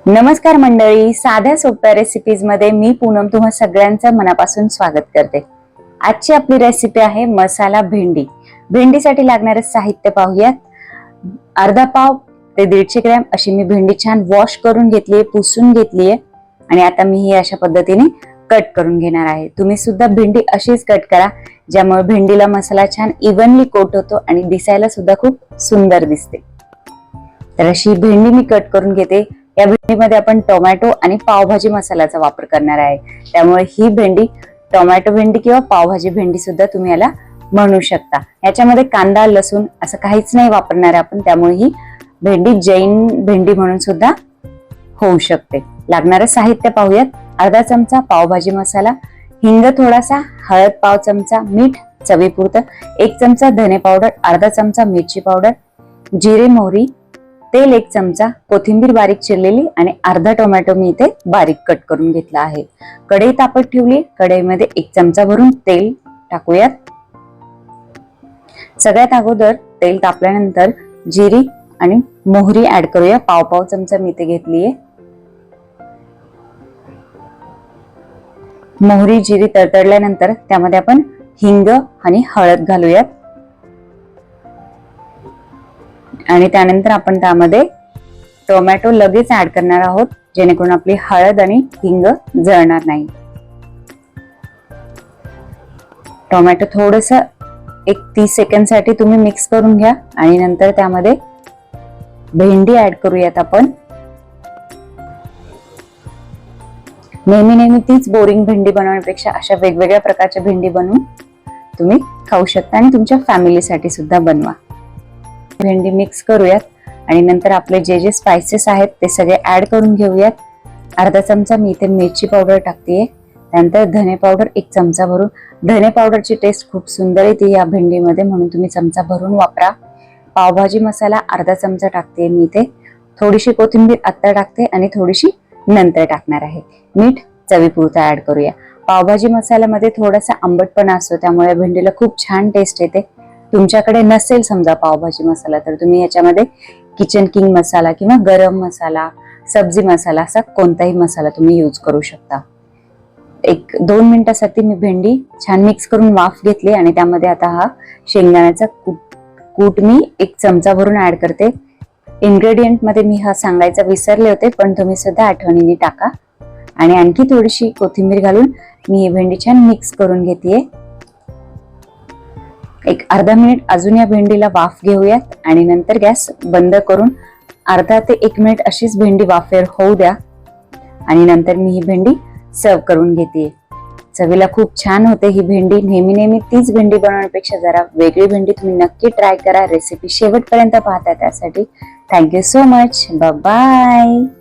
नमस्कार मंडळी, साध्या सोप्या रेसिपीज मध्ये मी पूनम तुम्हा सगळ्यांचं मनापासून स्वागत करते। आजची आपली रेसिपी आहे मसाला भेंडी। भेंडीसाठी लागणारे साहित्य पाहूयात। अर्धा पाव ते 150 ग्रॅम अशी मी भेंडी छान वॉश करून घेतली, पुसून घेतली आहे आणि आता मी ही अशा पद्धतीने कट करून घेणार आहे। तुम्ही सुद्धा भेंडी अशीच कट करा, ज्यामुळे भेंडीला मसाला छान इव्हनली कोट होतो आणि दिसायला सुद्धा खूप सुंदर दिसते। तर अशी भेंडी मी कट करून घेते। या भेंडीमध्ये आपण टोमॅटो आणि पावभाजी मसाल्याचा वापर करणार आहे, त्यामुळे ही भेंडी टोमॅटो भेंडी किंवा पावभाजी भेंडी सुद्धा तुम्ही याला म्हणू शकता। याच्यामध्ये कांदा लसूण असं काहीच नाही वापरणार आपण, त्यामुळे ही भेंडी जैन भेंडी म्हणून सुद्धा होऊ शकते। लागणारे साहित्य पाहूयात। अर्धा चमचा पावभाजी मसाला, हिंग थोडासा, हळद पाव चमचा, मीठ चवीपुरतं, 1 चमचा धने पावडर, अर्धा चमचा मिरची पावडर, जिरे मोहरी, तेल 1 चमचा, कोथिंबीर बारीक चिरलेली आणि अर्धा टोमॅटो मी इथे बारीक कट करून घेतला आहे। कढई तापत ठेवली, कढईमध्ये 1 चमचा भरून तेल टाकूयात। सगळ्यात अगोदर तेल तापल्यानंतर जिरी आणि मोहरी ऍड करूया। पाव चमचा मी इथे घेतली आहे। मोहरी जिरी तडतडल्यानंतर त्यामध्ये आपण हिंग आणि हळद घालूयात आणि त्यानंतर आपण त्यामध्ये टोमॅटो लगेच ऍड करणार आहोत, जेणेकरून आपली हळद आणि हिंग जळणार नाही। टोमॅटो थोडस एक 30 सेकंड साठी तुम्ही मिक्स करून घ्या आणि नंतर त्यामध्ये भेंडी ऍड करूयात आपण। नेहमी तीच बोरिंग भेंडी बनवण्यापेक्षा अशा वेगवेगळ्या प्रकारच्या भेंडी बनवून तुम्ही खाऊ शकता आणि तुमच्या फॅमिलीसाठी सुद्धा बनवा। भेंडी मिक्स करूयात आणि नंतर आपले जे जे स्पाइसेस आहेत ते सगळे ऍड करून घेऊयात। अर्धा चमचा मी इथे मिरची पावडर टाकतेय, त्यानंतर धने पावडर 1 चमचा भरून। धने पावडरची टेस्ट खूप सुंदर येते या भेंडीमध्ये, म्हणून तुम्ही चमचा भरून वापरा। पावभाजी मसाला अर्धा चमचा टाकते मी इथे, थोडीशी कोथिंबीर आता टाकते आणि थोडीशी नंतर टाकणार आहे। मीठ चवीपुरतं ऍड करूया। पावभाजी मसाल्यामध्ये थोडासा आंबटपणा असतो, त्यामुळे भेंडीला खूप छान टेस्ट येते। तुमच्याकडे नसेल समजा पावभाजी मसाला तर तुम्ही याच्यामध्ये किचन किंग मसाला किंवा गरम मसाला, सब्जी मसाला असा कोणताही मसाला तुम्ही यूज करू शकता। 1-2 मिनिटांसाठी मी भेंडी छान मिक्स करून वाफ घेतली आणि त्यामध्ये आता हा शेंगदाण्याचा कूट मी 1 चमचा भरून ऍड करते। इन्ग्रेडियंट मध्ये मी हा सांगायचा विसरले होते, पण तुम्ही सुद्धा आठवणीने टाका आणि आणखी थोडीशी कोथिंबीर घालून मी ही भेंडी छान मिक्स करून घेतेय। एक अर्धा मिनिट अजून या भेंडीला वाफ घेऊयात आणि नंतर गॅस बंद करून अर्धा ते 1 मिनिट अशीच भेंडी वाफेवर होऊ द्या आणि नंतर मी ही भेंडी सर्व करून घेते। चवीला खूप छान होते ही भेंडी। नेहमी तीच भेंडी बनवण्यापेक्षा जरा वेगळी भेंडी तुम्ही नक्की ट्राय करा। रेसिपी शेवटपर्यंत पाहता त्यासाठी thank you so much. Bye bye.